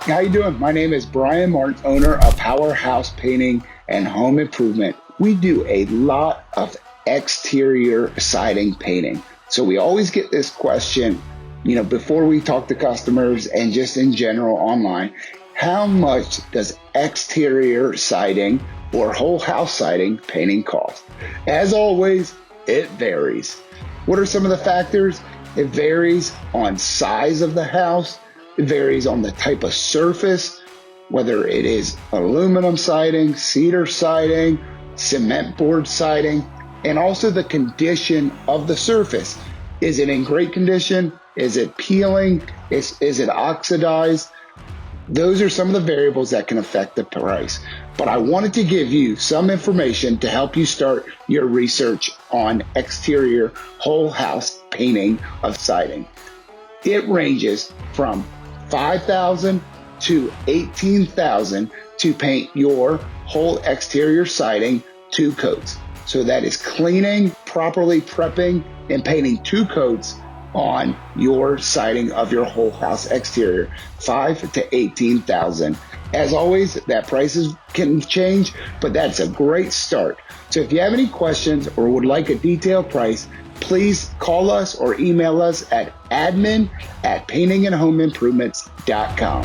How you doing? My name is Brian Martin, owner of Powerhouse Painting and Home Improvement. We do a lot of exterior siding painting. So we always get this question, before we talk to customers and just in general online, how much does exterior siding or whole house siding painting cost? As always, it varies. What are some of the factors? It varies on size of the house. It varies on the type of surface, whether it is aluminum siding, cedar siding, cement board siding, and also the condition of the surface. Is it in great condition? Is it peeling? Is it oxidized? Those are some of the variables that can affect the price. But I wanted to give you some information to help you start your research on exterior whole house painting of siding. It ranges from $5,000 to $18,000 to paint your whole exterior siding 2 coats. So that is cleaning, properly prepping, and painting 2 coats on your siding of your whole house exterior, $5,000 to $18,000. As always, that prices can change, but that's a great start. So if you have any questions or would like a detailed price, please call us or email us at admin@paintingandhomeimprovements.com.